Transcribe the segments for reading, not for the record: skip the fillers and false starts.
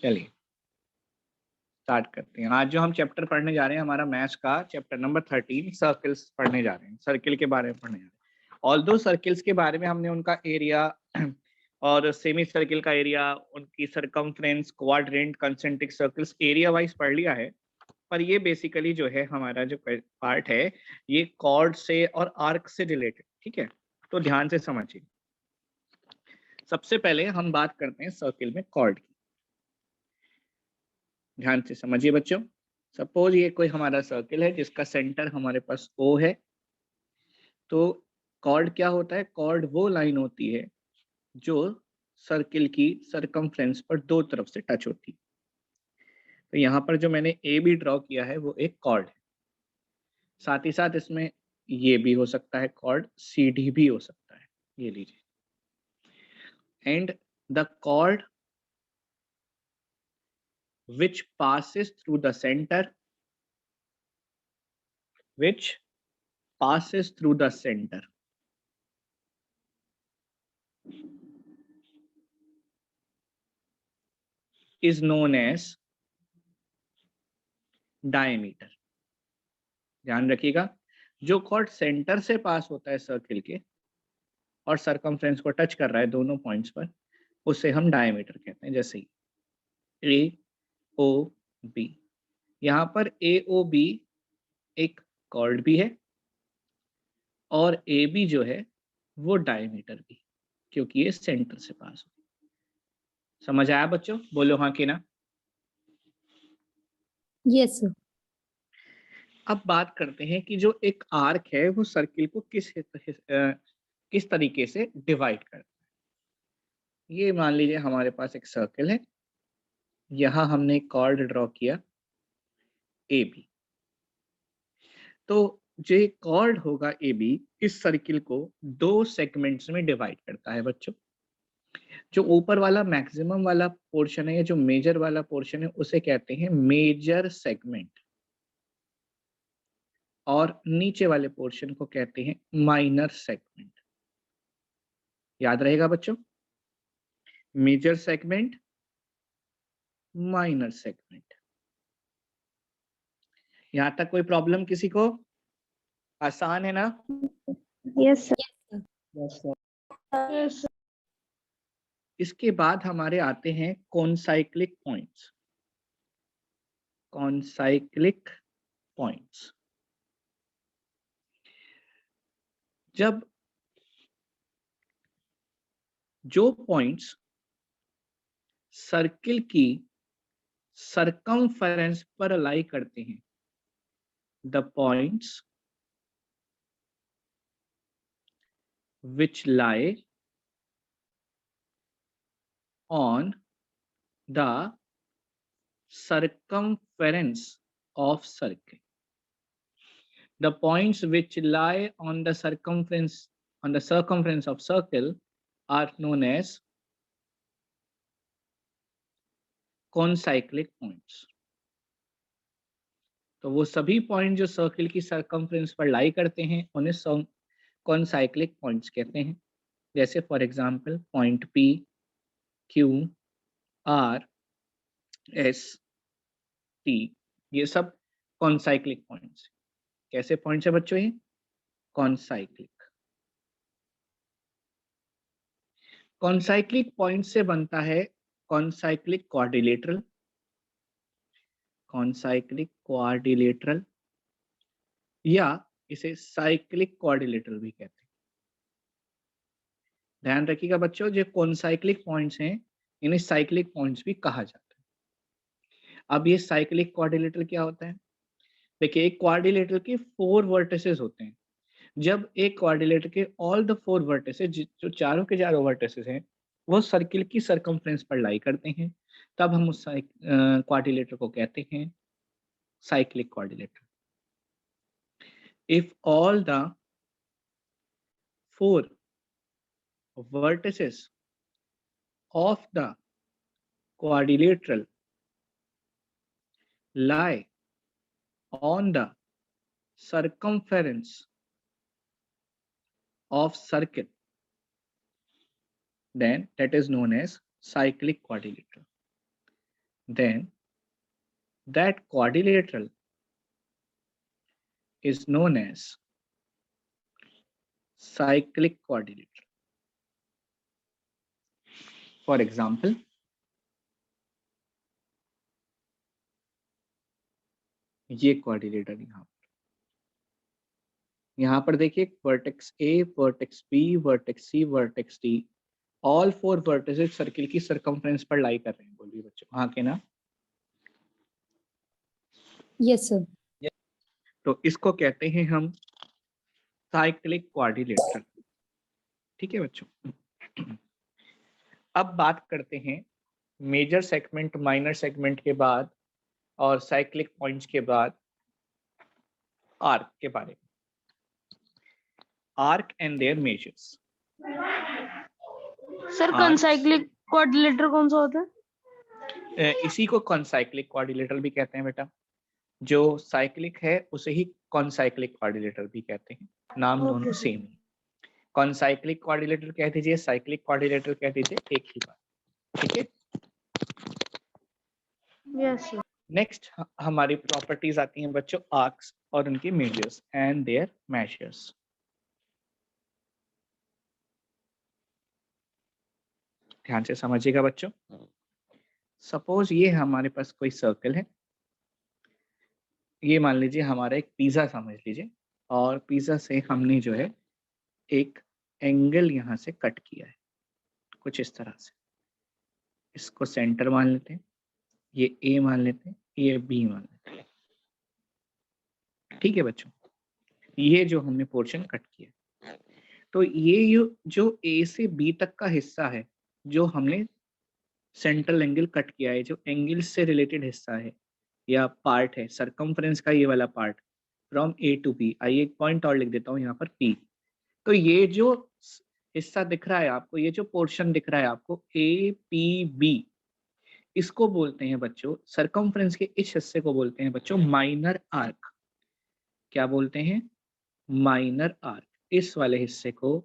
चलिए स्टार्ट करते हैं। आज जो हम चैप्टर पढ़ने जा रहे हैं हमारा मैथ्स का चैप्टर नंबर 13 सर्कल्स पढ़ने जा रहे हैं, सर्किल के बारे में पढ़ने जा रहे हैं। ऑल्दो सर्किल्स के बारे में हमने उनका एरिया और सेमी सर्किल का एरिया, उनकी circumference, quadrant, concentric circles area wise पढ़ लिया है। पर ये बेसिकली जो है हमारा जो पार्ट है ये कॉर्ड से और आर्क से रिलेटेड, ठीक है, तो ध्यान से समझिए। सबसे पहले हम बात करते हैं सर्किल में कॉर्ड की। ध्यान से समझिए बच्चों। सपोज ये कोई हमारा सर्किल है जिसका सेंटर हमारे पास O है, तो कॉर्ड क्या होता है? कॉर्ड वो लाइन होती है जो सर्किल की सरकमफ्रेंस पर दो तरफ से टच होती है। तो यहाँ पर जो मैंने ए बी ड्रॉ किया है वो एक कॉर्ड है। साथ ही साथ इसमें ये भी हो सकता है कॉर्ड, सी डी भी हो सकता है, ये लीजिए। And the chord which passes through the center, which passes through the center is known as diameter। ध्यान रखिएगा, जो कॉर्ड सेंटर से पास होता है सर्किल के और सरकमफ्रेंस को टच कर रहा है दोनों पॉइंट्स पर, उसे हम डायमीटर कहते हैं। जैसे ए ओ बी, यहाँ पर ए ओ बी एक कॉर्ड भी है और ए बी जो है वो डायमीटर भी, क्योंकि ये सेंटर से पास हो। समझ आया बच्चों? बोलो हाँ कि ना। Yes sir. अब बात करते हैं कि जो एक आर्क है वो सर्किल को किस तरीके से डिवाइड करता है। ये मान लीजिए हमारे पास एक सर्किल है, यहाँ हमने एक कॉर्ड ड्रॉ किया ए बी। तो जो कॉर्ड होगा ए बी इस सर्किल को दो सेगमेंट्स में डिवाइड करता है बच्चों। जो ऊपर वाला मैक्सिमम वाला पोर्शन है या जो मेजर वाला पोर्शन है उसे कहते हैं मेजर सेगमेंट, और नीचे वाले पोर्शन को कहते हैं माइनर सेगमेंट। याद रहेगा बच्चों, मेजर सेगमेंट, माइनर सेगमेंट। यहां तक कोई प्रॉब्लम किसी को? आसान है ना? Yes sir. इसके बाद हमारे आते हैं कॉन्साइक्लिक पॉइंट्स। कॉन्साइक्लिक पॉइंट्स, जब जो पॉइंट्स सर्किल की सरकमफेरेंस पर लाई करते हैं, the points which lie on the circumference of circle, the points which lie on the circumference of circle are known as concyclic points। तो वो सभी पॉइंट जो सर्किल की सरकमफ्रेंस पर लाई करते हैं उन्हें कॉन्साइक्लिक पॉइंट्स कहते हैं। जैसे for example point P, Q, R, S, T, ये सब कॉन्साइक्लिक पॉइंट्स। कैसे पॉइंट्स है बच्चों ये? कॉन्साइक्लिक। कॉन्साइक्लिक पॉइंट से बनता है कॉन्साइक्लिक क्वाड्रिलेटरल, कॉन्साइक्लिक क्वाड्रिलेटरल, या इसे साइक्लिक क्वाड्रिलेटरल भी कहते हैं। ध्यान रखिएगा बच्चों, जो कॉन्साइक्लिक पॉइंट्स हैं इन्हें साइक्लिक पॉइंट्स भी कहा जाता है। अब ये साइक्लिक क्वाड्रिलेटरल क्या होता है? देखिए, एक क्वाड्रिलेटरल के 4 वर्टिसेस होते हैं। जब एक क्वाड्रिलेटर के ऑल द 4 वर्टिसेस, जो चारों के चारों वर्टिसेस हैं, वो सर्किल की सरकमफ्रेंस पर लाई करते हैं, तब हम उस क्वाड्रिलेटर को कहते हैं cyclic quadrilateral. If all the 4 vertices of the quadrilateral lie on the circumference of circle, then that is known as cyclic quadrilateral। then that quadrilateral is known as cyclic quadrilateral. For example, ये quadrilateral यहाँ पर देखिए vertex A, vertex B, vertex C, vertex D, all 4 vertices circle की circumference पर lie कर रहे हैं। बोलिए बच्चों, हाँ के ना? Yes, sir. तो इसको कहते हैं हम साइक्लिक क्वाड्रिलेटरल। ठीक है बच्चों। अब बात करते हैं मेजर सेगमेंट, माइनर सेगमेंट के बाद और साइक्लिक पॉइंट्स के बाद आर्क के बारे में। Arc and there measures. Sir concyclic quadrilateral कौन सा होता है? इसी को कॉन्साइक्लिक क्वाड्रिलेटरल भी कहते हैं बेटा। जो साइक्लिक है उसे ही कॉन्साइक्लिक क्वाड्रिलेटरल भी कहते हैं। नाम दोनों सेम है। कॉन्साइक्लिक क्वाड्रिलेटरल कह दीजिए, साइक्लिक क्वाड्रिलेटरल कह दीजिए, एक ही बात। ठीक है। Yes sir. नेक्स्ट हमारी प्रॉपर्टीज आती हैं बच्चों आर्क्स और उनके मेजर्स एंड देयर मेजर्स। ध्यान से समझिएगा बच्चों। सपोज ये हमारे पास कोई सर्कल है, ये मान लीजिए हमारा एक पिज्जा समझ लीजिए, और पिज्जा से हमने जो है एक एंगल यहाँ से कट किया है कुछ इस तरह से। इसको सेंटर मान लेते हैं, ये ए मान लेते हैं, ये बी मान लेते हैं। ठीक है बच्चों, ये जो हमने पोर्शन कट किया, तो ये जो ए से बी तक का हिस्सा है जो हमने सेंट्रल एंगल कट किया है, जो एंगल से रिलेटेड हिस्सा है या पार्ट है, सरकमफ्रेंस का ये वाला part from A to B. आइए एक पॉइंट और लिख देता हूँ यहाँ पर पी। तो ये जो हिस्सा दिख रहा है आपको, ये जो पोर्शन दिख रहा है आपको ए पी बी, इसको बोलते हैं बच्चों, सरकमफ्रेंस के इस हिस्से को बोलते हैं बच्चों माइनर आर्क। क्या बोलते हैं? Minor arc. इस वाले हिस्से को,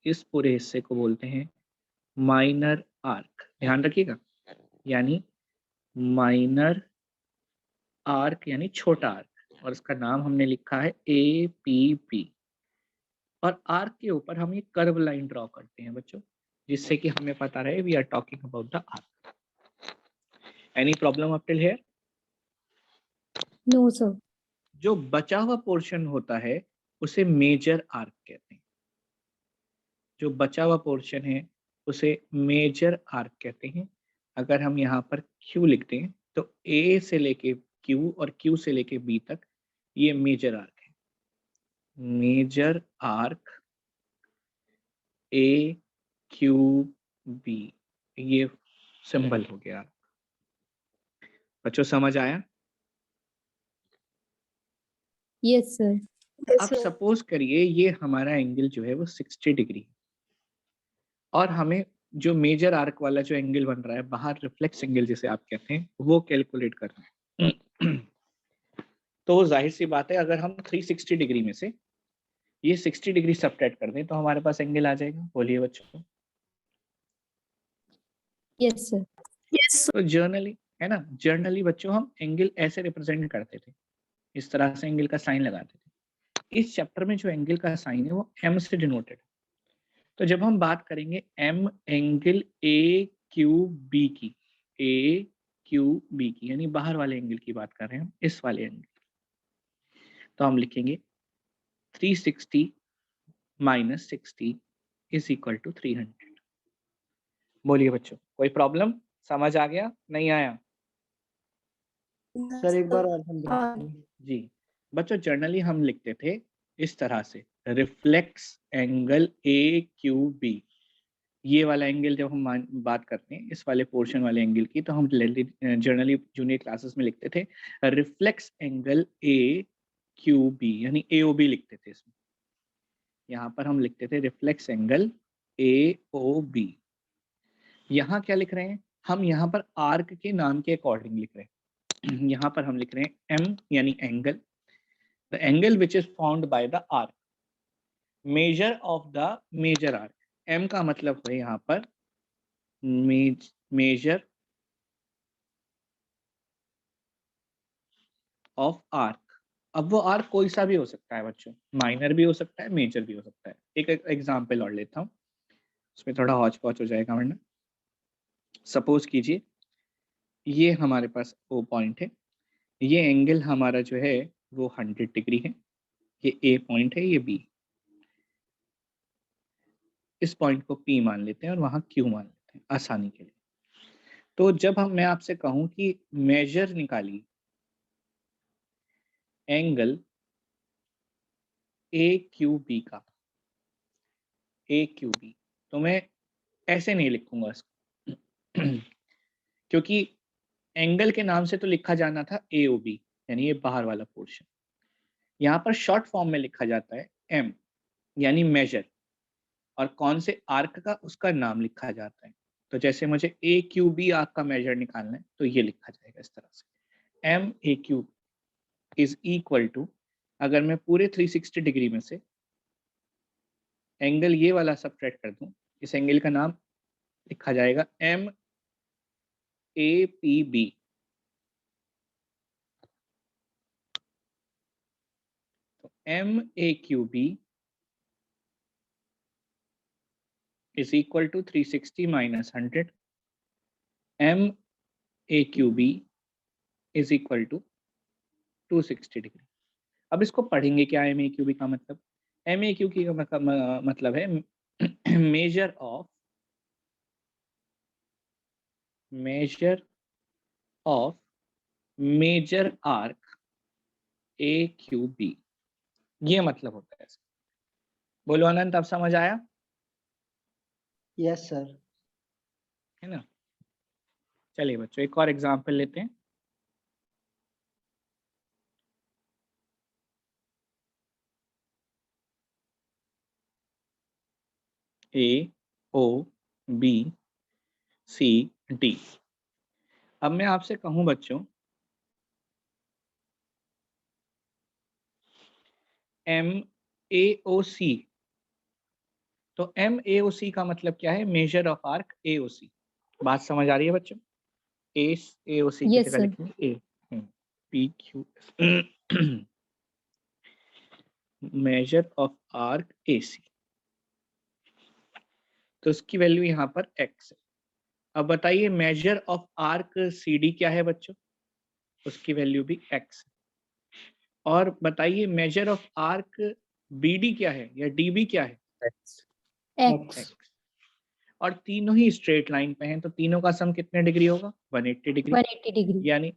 इस पूरे हिस्से को बोलते हैं माइनर आर्क। ध्यान रखिएगा, यानी माइनर आर्क यानी छोटा आर्क, और इसका नाम हमने लिखा है ए पी बी। और आर्क के ऊपर हम ये कर्व लाइन ड्रॉ करते हैं बच्चों, जिससे कि हमें पता रहे we are talking about the arc. Any problem up till here? No, sir. जो बचा हुआ पोर्शन होता है उसे मेजर आर्क कहते हैं। जो बचा हुआ पोर्शन है उसे मेजर आर्क कहते हैं। अगर हम यहाँ पर Q लिखते हैं तो A से लेके Q और Q से लेके B तक ये मेजर आर्क है। Major arc A Q B, ये सिंबल हो गया। बच्चों समझ आया? Yes, sir. अब सपोज करिए ये हमारा एंगल जो है वो 60 डिग्री, और हमें जो मेजर आर्क वाला जो एंगल बन रहा है बाहर, रिफ्लेक्स एंगल जिसे आप कहते हैं, वो कैलकुलेट करना है। तो जाहिर सी बात है, अगर हम 360 डिग्री में से ये 60 डिग्री सब्ट्रैक्ट कर दें तो हमारे पास एंगल आ जाएगा। बोलिए बच्चों। Yes, sir. तो जर्नली है ना, जर्नली बच्चों हम एंगल ऐसे रिप्रेजेंट करते थे, इस तरह से एंगल का साइन लगाते थे। इस चैप्टर में जो एंगल का साइन है वो एम से डिनोटेड। तो जब हम बात करेंगे M angle A Q B की, ए क्यू बी की, यानी बाहर वाले एंगल की बात कर रहे हैं हम, इस वाले एंगल, तो हम लिखेंगे 360 माइनस 60 इज इक्वल टू 300। बोलिए बच्चों, कोई प्रॉब्लम? समझ आ गया? नहीं आया? सर एक बार और जी बच्चों, जर्नली हम लिखते थे इस तरह से, reflex angle A Q B. ये वाला एंगल जब हम बात करते हैं इस वाले पोर्शन वाले एंगल की, तो हम जर्नली जूनियर क्लासेस में लिखते थे reflex angle A Q B, यानी ए ओ बी लिखते थे इसमें। यहाँ पर हम लिखते थे reflex angle A O B. यहाँ क्या लिख रहे हैं हम? यहाँ पर आर्क के नाम के अकॉर्डिंग लिख रहे हैं। यहाँ पर हम लिख रहे हैं एम यानी angle, the angle which is found by the arc, major of the major arc. M का मतलब है यहाँ पर मेजर ऑफ आर्क। अब वो आर्क कोई सा भी हो सकता है बच्चों, माइनर भी हो सकता है, मेजर भी हो सकता है। एक एग्जांपल और लेता हूँ, उसमें थोड़ा हौच पौच हो जाएगा वरना। सपोज कीजिए ये हमारे पास वो पॉइंट है, ये एंगल हमारा जो है वो 100 डिग्री है, ये ए पॉइंट है, ये बी। इस पॉइंट को पी मान लेते हैं और वहां क्यू मान लेते हैं आसानी के लिए। तो जब मैं आपसे कहूं कि मेजर निकालिए एंगल ए क्यू बी का, ए क्यू बी, तो मैं ऐसे नहीं लिखूंगा इसको क्योंकि एंगल के नाम से तो लिखा जाना था ए ओ बी, यानी ये बाहर वाला पोर्शन। यहाँ पर शॉर्ट फॉर्म में लिखा जाता है एम, यानी मेजर, और कौन से आर्क का उसका नाम लिखा जाता है। तो जैसे मुझे ए क्यू बी आर्क का मेजर निकालना है तो ये लिखा जाएगा इस तरह से, M A Q is equal to, अगर मैं पूरे 360 डिग्री में से एंगल ये वाला सब्ट्रैक्ट कर दूं, इस एंगल का नाम लिखा जाएगा एम ए पी बी। तो M A Q B is equal to 360 minus 100, m a q b is equal to 260 degree. अब इसको पढ़ेंगे क्या एम ए क्यू बी का मतलब? एम ए क्यू की का मतलब है major of major arc A Q B, ये मतलब होता है इसका। बोलो अनंत, अब समझ आया? Yes sir. है ना? चलिए बच्चों एक और एग्जांपल लेते हैं। ए ओ बी सी डी। अब मैं आपसे कहूं बच्चों एम ए ओ सी, तो एम ए ओ सी का मतलब क्या है? मेजर ऑफ आर्क ए ओ सी। बात समझ आ रही है बच्चों? ए ओ सी की Yes, जगह sir. लिखेंगे A P Q, major of arc A C, तो इसकी वैल्यू यहाँ पर x है। अब बताइए major of arc C D क्या है बच्चों? उसकी वैल्यू भी x है। और बताइए major of arc B D क्या है या डी बी क्या है? X. x। और तीनों ही स्ट्रेट लाइन पे हैं, तो तीनों का सम कितने डिग्री होगा? 180 डिग्री। 180 degree. यानी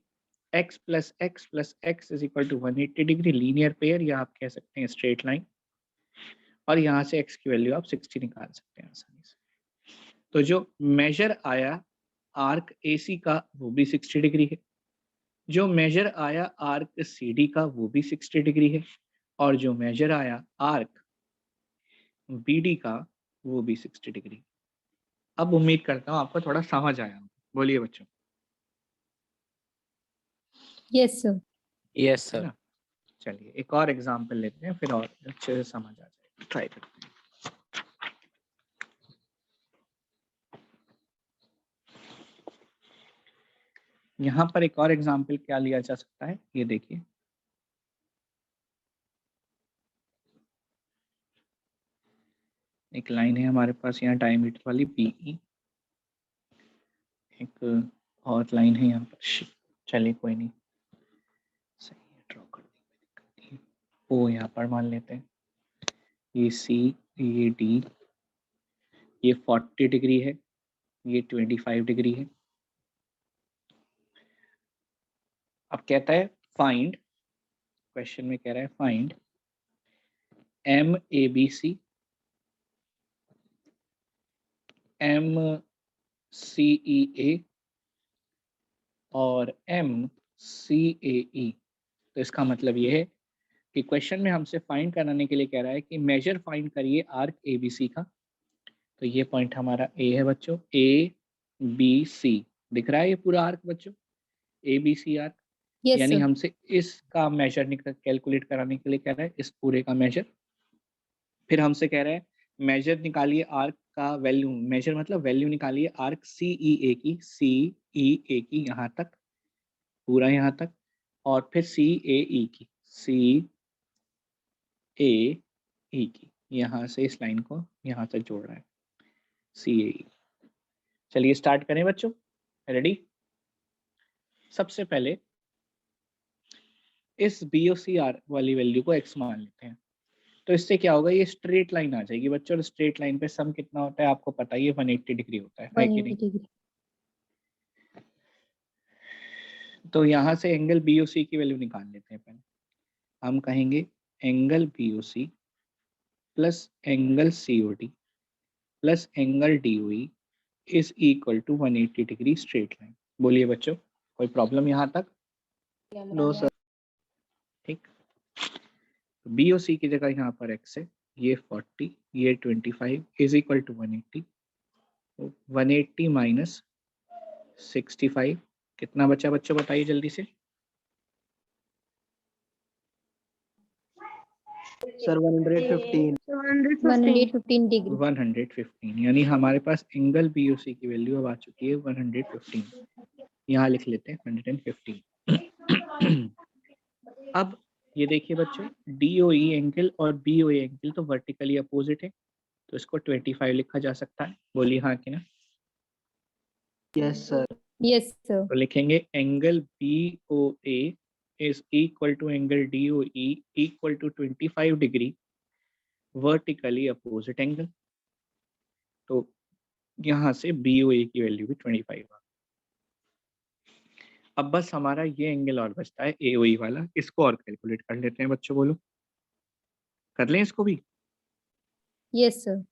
x plus x plus x is equal to 180 degree, linear pair, या आप कह सकते हैं स्ट्रेट लाइन। और यहाँ से x की वैल्यू आप 60 निकाल सकते हैं आसानी से। तो जो मेजर आया आर्क AC का वो भी 60 डिग्री है, जो मेजर आया आर्क CD का वो भी 60 डिग्री है, और जो मेजर आया आर्क BD का वो भी 60 डिग्री। अब उम्मीद करता हूँ आपको थोड़ा समझ आया। बोलिए बच्चों। Yes, sir. यस है सर। ना? चलिए एक और एग्जांपल लेते हैं, फिर और अच्छे से समझ आ जाएगा। ट्राई करते हैं। यहाँ पर एक और एग्जांपल क्या लिया जा सकता है, ये देखिए। एक लाइन है हमारे पास यहाँ डायमीटर वाली BE, एक और लाइन है यहाँ पर, चलिए कोई नहीं, सही है, ड्रॉ कर देंगे, ओ यहाँ पर मान लेते हैं, ये C, ये D, ये 40 डिग्री है, ये 25 डिग्री है। अब कहता है फाइंड, क्वेश्चन में कह रहा है फाइंड MABC, MCEA और MCAE। तो इसका मतलब ये है कि क्वेश्चन में हमसे फाइंड कराने के लिए कह रहा है कि मेजर फाइंड करिए आर्क ABC का। तो ये पॉइंट हमारा A है बच्चों, ABC दिख रहा है ये पूरा आर्क बच्चों, ABC आर्क। Yes, यानी sir. हमसे इसका मेजर कैलकुलेट कराने के लिए कह रहा है, इस पूरे का मेजर। फिर हमसे कह रहा है मेजर निकालिए आर्क का वैल्यू, मेजर मतलब वैल्यू निकालिए आर्क CEA की, CEA की यहाँ तक, पूरा यहाँ तक। और फिर CAE की, CAE की, यहाँ से इस लाइन को यहाँ तक जोड़ रहा है, CAE। चलिए स्टार्ट करें बच्चों, रेडी। सबसे पहले इस BOCR वाली वैल्यू को x मान लेते हैं, तो इससे क्या होगा, ये स्ट्रेट लाइन आ जाएगी बच्चों, और स्ट्रेट लाइन पे सम कितना होता है आपको पता ही है, 180 डिग्री होता है कि 180 नहीं। डिग्री। तो यहाँ से एंगल BOC की वैल्यू निकाल लेते हैं। पहले हम कहेंगे angle BOC plus angle COD plus angle DOE is equal to 180 degree straight line. बोलिए बच्चों, कोई प्रॉब्लम यहाँ तक? No sir. ठीक, BOC की जगह यहाँ पर x है, ये 40, ये 25 इज इक्वल टू 180। 180 माइनस 65 कितना बचा बच्चों, बताइए जल्दी से। Sir 115 115 degree. 115, यानी हमारे पास एंगल BOC की वैल्यू अब आ चुकी है 115। यहाँ लिख लेते हैं 115। अब ये देखिए बच्चों, DOE एंगल और BOA एंगल तो वर्टिकली अपोजिट है, तो इसको 25 लिखा जा सकता है। बोलिए हाँ कि ना। Yes sir. Yes sir. तो लिखेंगे angle BOA is equal to angle DOE equal to 25 degree vertically opposite angle. तो यहाँ से BOA की वैल्यू भी 25 आ। अब बस हमारा ये एंगल और बचता है AOE वाला, इसको और कैलकुलेट कर लेते हैं बच्चों, बोलो कर लें इसको भी। Yes sir.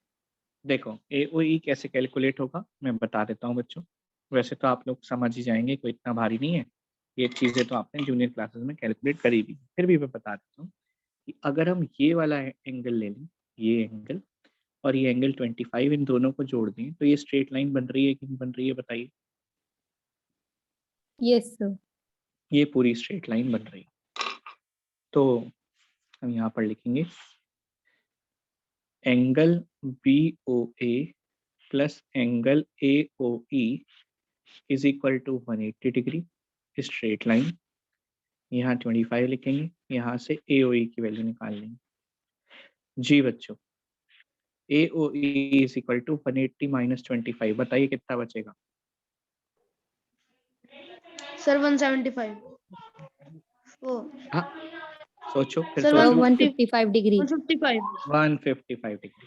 देखो AOE कैसे कैलकुलेट होगा मैं बता देता हूँ बच्चों, वैसे तो आप लोग समझ ही जाएंगे, कोई इतना भारी नहीं है, ये चीज़ें तो आपने जूनियर क्लासेस में कैलकुलेट करी भी, फिर भी मैं बता देता हूँ कि अगर हम ये वाला एंगल ले लें, ये एंगल और ये एंगल 25, इन दोनों को जोड़ दें तो ये स्ट्रेट लाइन बन रही है कि नहीं बन रही है, बताइए। Yes sir. ये पूरी स्ट्रेट लाइन बन रही है। तो हम यहाँ पर लिखेंगे angle BOA plus angle AOE is equal to 180 degree straight line. यहाँ 25 लिखेंगे, यहाँ से AOE की वैल्यू निकाल लेंगे। जी बच्चों, AOE is equal to 180 minus 25, बताइए कितना बचेगा। सर 175। ओ हाँ सोचो, फिर सर सोचो। 155 degree. 155। 155 degree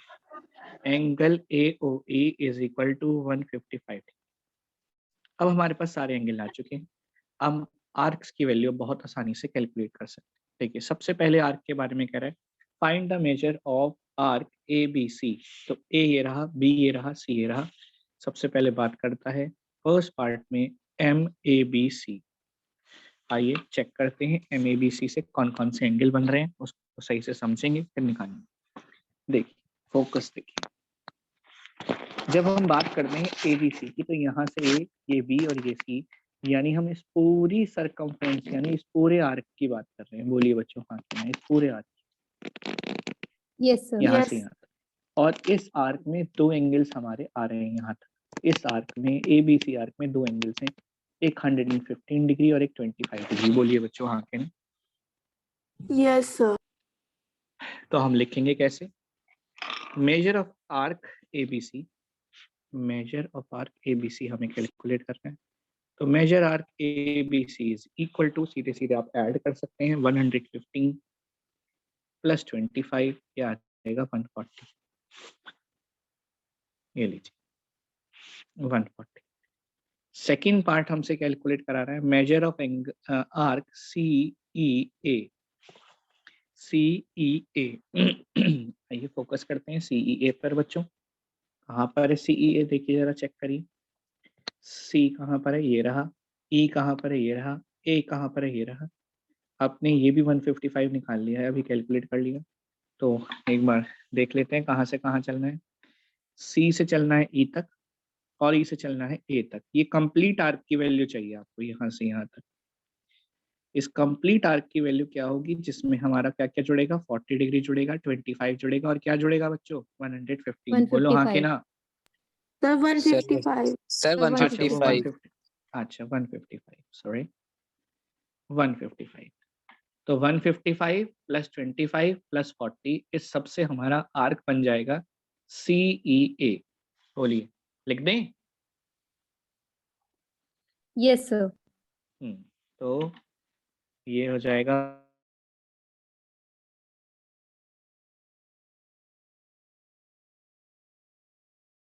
angle AOE is equal to 155 degree. अब हमारे पास सारे एंगल आ चुके हैं, हम आर्क्स की वैल्यू बहुत आसानी से कैलकुलेट कर सकते हैं। देखिए सबसे पहले आर्क के बारे में कह रहा है, find the major of arc ABC। तो A ये रहा, B ये रहा, C ये रहा। सबसे पहले बात करता है फर्स्ट पार्ट में MABC। आइए चेक करते हैं MABC से कौन कौन से एंगल बन रहे हैं, उसको सही से समझेंगे फिर निकालेंगे। देखिए फोकस देखिए, जब हम बात करते हैं ABC की, तो यहाँ से A, ये B और ये C, यानी हम इस पूरी सरकमफ्रेंस यानी इस पूरे आर्क की बात कर रहे हैं। बोलिए बच्चों हाँ कि ना, इस पूरे आर्क, यस सर। यहाँ से यहाँ तक। और इस आर्क में दो एंगल्स हमारे आ रहे हैं यहाँ तक। इस आर्क में ABC आर्क में दो एंगल्स हैं, एक 115 डिग्री और एक 25 डिग्री। बोलिए बच्चों हाँ कि नहीं। Yes sir. तो हम लिखेंगे कैसे, major of arc ABC, major of arc ABC हमें कैलकुलेट करना है। तो major arc ABC is equal to, सीधे सीधे आप ऐड कर सकते हैं, 115 प्लस 25, क्या आ जाएगा 140। ये लीजिए 140। सेकेंड पार्ट हमसे कैलकुलेट करा रहा है major of arc CEA। CEA आइए फोकस करते हैं CEA पर बच्चों। कहाँ पर है CEA, देखिए जरा चेक करिए। C कहाँ पर है, ये रहा। E कहाँ पर है, ये रहा। A कहाँ पर है, ये रहा। आपने ये भी 155 निकाल लिया है, अभी कैलकुलेट कर लिया। तो एक बार देख लेते हैं कहाँ से कहाँ चलना है। C से चलना है E तक और E से चलना है A तक। ये कंप्लीट आर्क की वैल्यू चाहिए आपको, यहाँ से यहाँ तक। इस कंप्लीट आर्क की वैल्यू क्या होगी, जिसमें हमारा क्या क्या जुड़ेगा, 40 डिग्री जुड़ेगा, 25 जुड़ेगा और क्या जुड़ेगा बच्चों, 115। बोलो हाँ कि ना। सर 155। सर 155। अच्छा 155, सॉरी। 155। तो 155 प्लस 25 प्लस 40 इस सबसे हमारा आर्क बन जाएगा CEA। बोलिए, लिख दें? Yes, sir. तो ये हो जाएगा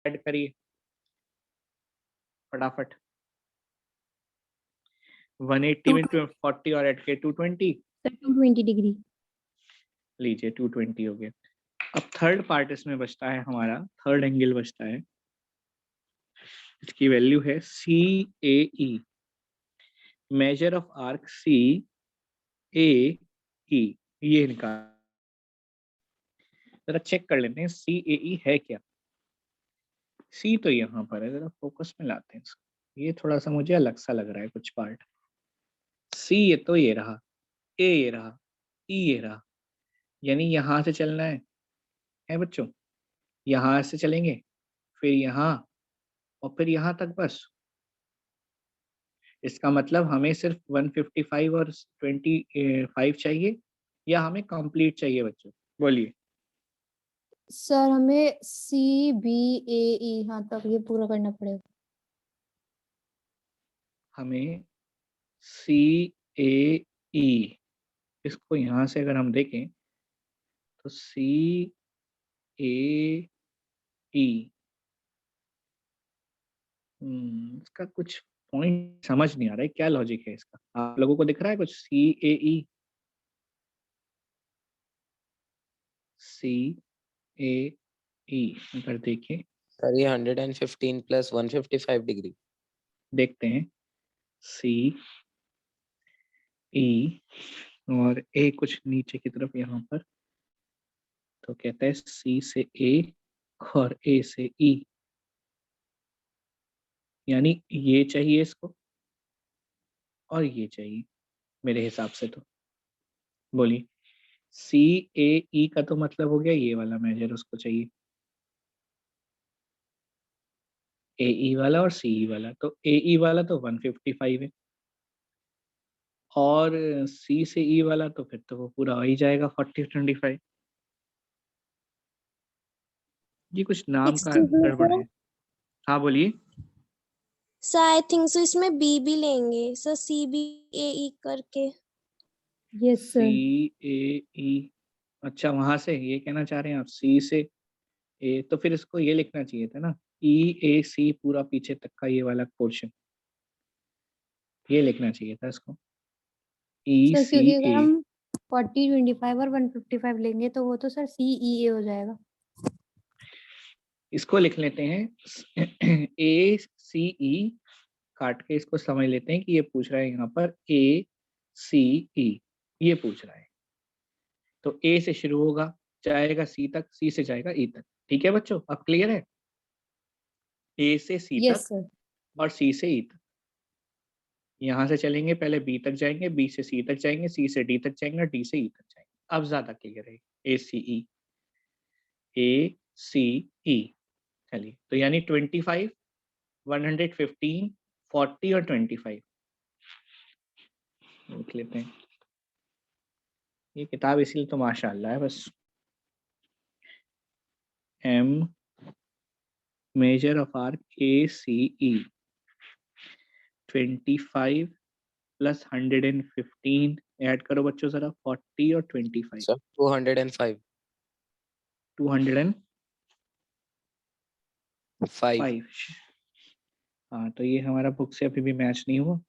ऐड करिए फटाफट। 180 में 40 और ऐड के 220। Sir, 220 degree. लीजिए 220 हो गया। अब थर्ड पार्ट इसमें बचता है हमारा, थर्ड एंगल बचता है, इसकी वैल्यू है CAE, major of arc CAE। ये निकाल, जरा चेक कर लेते हैं CAE है क्या। C तो यहाँ पर है, जरा फोकस में लाते हैं इसको। ये थोड़ा सा मुझे अलग सा लग रहा है कुछ पार्ट। C ये तो ये रहा, A ये रहा, E ये रहा, यानी यहाँ से चलना है बच्चों, यहाँ से चलेंगे, फिर यहाँ और फिर यहाँ तक बस। इसका मतलब हमें सिर्फ 155 और 25 चाहिए या हमें कंप्लीट चाहिए बच्चों? बोलिए। सर हमें CBAE हाँ तक ये पूरा करना पड़ेगा। हमें CAE, इसको यहाँ से अगर हम देखें तो CAE, इसका कुछ पॉइंट समझ नहीं आ रहा है, क्या लॉजिक है इसका? आप लोगों को दिख रहा है कुछ? CAE, अगर देखें, सर ये 115 प्लस 155 डिग्री। देखते हैं CE और A कुछ नीचे की तरफ यहाँ पर, तो कहता है C से A और A से E, यानी ये चाहिए इसको और ये चाहिए मेरे हिसाब से। तो बोलिए, CAE का तो मतलब हो गया ये वाला मेजर उसको चाहिए, AE वाला और CE वाला। तो AE वाला तो 155 है और C से E वाला तो फिर तो वो पूरा आ ही जाएगा 40-25। ये कुछ नाम का Excuse me, गड़बड़ sir. है। हाँ बोलिए। सर आई थिंक सो इसमें बी भी लेंगे सर, CBAE करके। Yes, sir. CAE, अच्छा वहां से ये कहना चाह रहे हैं आप C से A, तो फिर इसको ये लिखना चाहिए था ना, EAC पूरा पीछे तक का ये वाला पोर्शन, ये लिखना चाहिए था इसको सर क्योंकि अगर ECA। हम 40, 25 और 155 लेंगे तो वो तो सर CEA हो जाएगा। इसको लिख लेते हैं ACE, काट के इसको समझ लेते हैं कि ये पूछ रहा है यहाँ पर ACE, ये पूछ रहा है। तो A से शुरू होगा, जाएगा C तक, C से जाएगा E तक। ठीक है बच्चों, अब क्लियर है? A से C Yes, तक sir. और C से E तक। यहाँ से चलेंगे, पहले B तक जाएंगे, B से C तक जाएंगे, C से D तक जाएंगे, D से E तक जाएंगे। अब ज्यादा क्लियर है। ACE, ACE। चलिए, तो यानी 25, 115, 40 और 25 लिख लेते हैं। ये किताब इसीलिए तो माशाअल्लाह है बस। M major of arc ACE, 25 plus 115 add करो बच्चों जरा, 40 और 25। सर 205 205। हाँ, तो ये हमारा बुक से अभी भी मैच नहीं हुआ।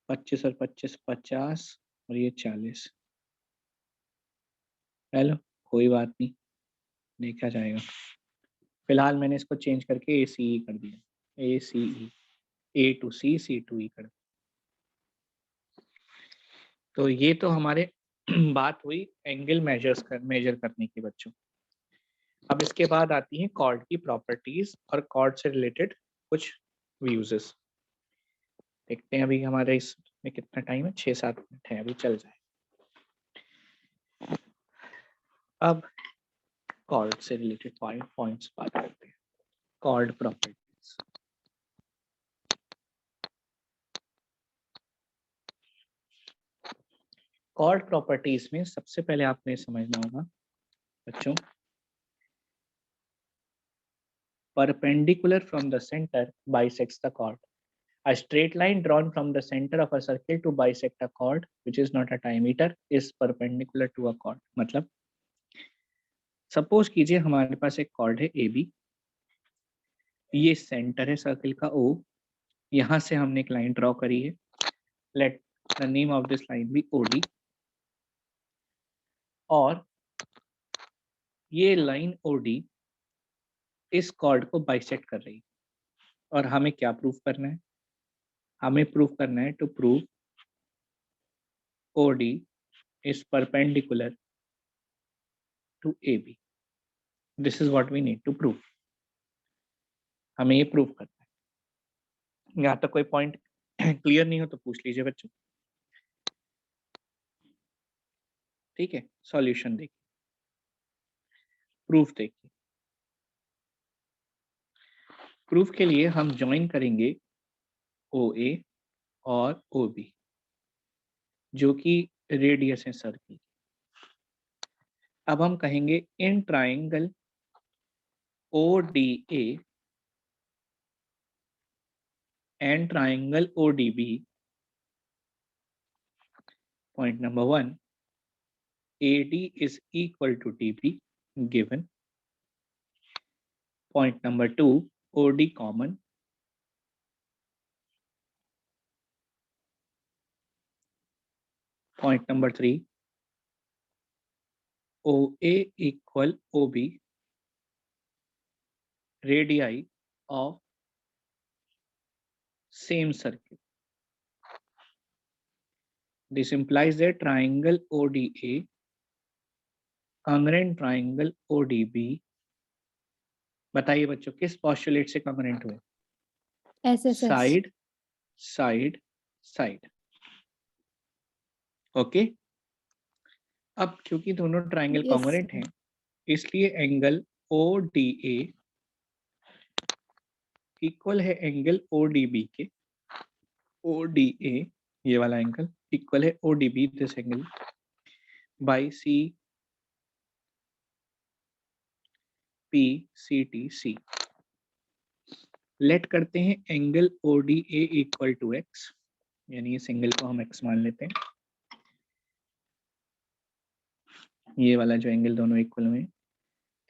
25 और 25 50 और ये 40। चलो कोई बात नहीं, देखा जाएगा। फिलहाल मैंने इसको चेंज करके ACE कर दिया, ACE, A to C, C to E कर दिया। तो ये तो हमारे बात हुई एंगल मेजर करने की बच्चों। अब इसके बाद आती हैं कॉर्ड की प्रॉपर्टीज और कॉर्ड से रिलेटेड कुछ यूजेस। देखते हैं अभी हमारे इसमें कितना टाइम है, 6-7 मिनट है, अभी चल जाए। अब कॉर्ड से रिलेटेड पॉइंट्स बात करते हैं। कॉर्ड प्रॉपर्टीज, कॉर्ड प्रॉपर्टीज में सबसे पहले आपने समझना होगा बच्चों, perpendicular from the center bisects the chord. A straight line drawn from the center of a circle to bisect a chord which is not a diameter is perpendicular to a chord. मतलब suppose कीजिए हमारे पास एक chord है AB, ये centre है circle का O, यहाँ से हमने एक लाइन ड्रॉ करी है, let the name of this line be OD, और ये लाइन OD इस chord को बाइसेक्ट कर रही है, और हमें क्या प्रूफ करना है? हमें प्रूफ करना है to prove OD is perpendicular to AB. This is what we need to prove. हमें ये प्रूव करना है। यहाँ तक कोई पॉइंट क्लियर नहीं हो तो पूछ लीजिए बच्चों। ठीक है, सॉल्यूशन देखिए, प्रूफ देखिए। प्रूफ के लिए हम ज्वाइन करेंगे OA और OB जो कि रेडियस है सर्कल। अब हम कहेंगे in triangle ODA and triangle ODB, point number 1, AD is equal to DB given. Point number 2, OD common. Point number 3, OA equal OB, radii of same circle. This implies that triangle ODA congruent triangle ODB, बताइए बच्चों किस postulate से congruent हुए? SSS side side side. Okay, अब क्योंकि दोनों triangle Yes, congruent हैं इसलिए एंगल ODA इक्वल है एंगल ODB के। ODA ये वाला एंगल इक्वल है ODB this angle by CPCTC। Let करते हैं angle ODA equal to x, यानी इस एंगल को हम x मान लेते हैं। ये वाला जो एंगल दोनों इक्वल हुए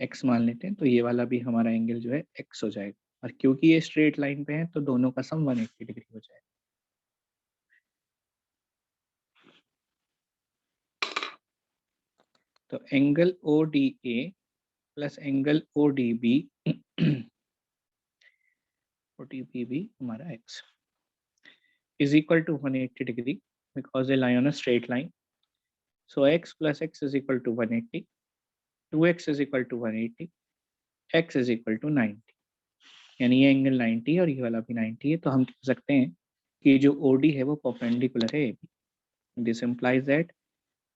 x मान लेते हैं, तो ये वाला भी हमारा एंगल जो है x हो जाएगा, और क्योंकि ये स्ट्रेट लाइन पे है तो दोनों का सम 180 डिग्री हो जाएगा। तो angle ODA plus angle ODB ODB भी हमारा x is equal to 180 degree because they lie on a straight line. So x plus x is equal to 180, 2x is equal to 180, x is equal to 90, यानी ये angle 90 और ये वाला भी 90 है। तो हम कह सकते हैं कि जो OD है वो परपेंडिकुलर है AB. This implies that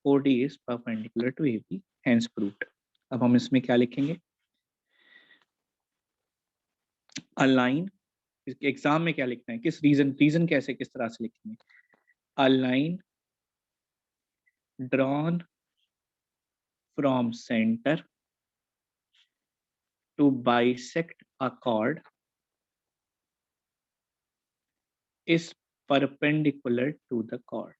OD is perpendicular to AB, hence proved. अब हम इसमें क्या लिखेंगे? A line, एग्जाम में क्या लिखना है, किस रीजन कैसे किस तरह से लिखेंगे? A line drawn from center to bisect a chord is perpendicular to the chord.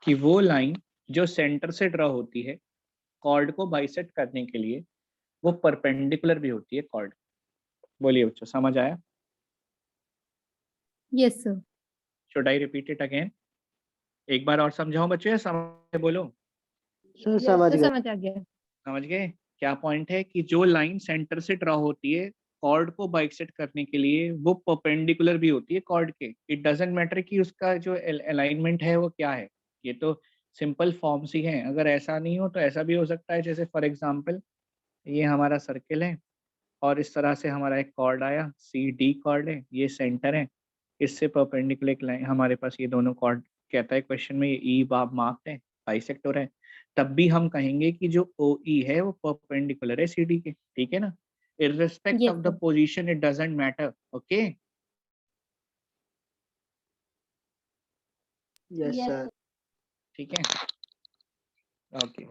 कि वो लाइन जो सेंटर से ड्रॉ होती है कॉर्ड को बाइसेक्ट करने के लिए वो परपेंडिकुलर भी होती है कॉर्ड। बोलिए बच्चों, समझ आया? yes sir. Should I repeat it again? एक बार और समझाऊं बच्चों या समझ बोलो? सर Yes, समझ sir, गए। समझ आ गया। समझ गए? क्या पॉइंट है कि जो लाइन सेंटर से ड्रॉ होती है कॉर्ड को बाइसेक्ट करने के लिए वो परपेंडिकुलर भी होती है कॉर्ड के। इट डजंट मैटर कि उसका जो अलाइनमेंट है वो क्या है, ये तो सिंपल फॉर्म्स ही हैं। अगर ऐसा नहीं हो तो ऐसा भी हो सकता है, जैसे फॉर एग्जांपल ये हमारा सर्किल है और इस तरह से हमारा एक कॉर्ड आया, CD कॉर्ड है, ये सेंटर है, इससे परपेंडिकुलर एक लाइन हमारे पास ये दोनों कॉर्ड कहता है क्वेश्चन में, ये ई बाब मार्क्ड है, बाइसेक्ट हो रहा है, तब भी हम कहेंगे कि जो OE है वो परपेंडिकुलर है CD के। ठीक है ना? irrespective Yes, of the sir. position it doesn't matter. Okay, yes Yes, sir. ठीक है, ओके।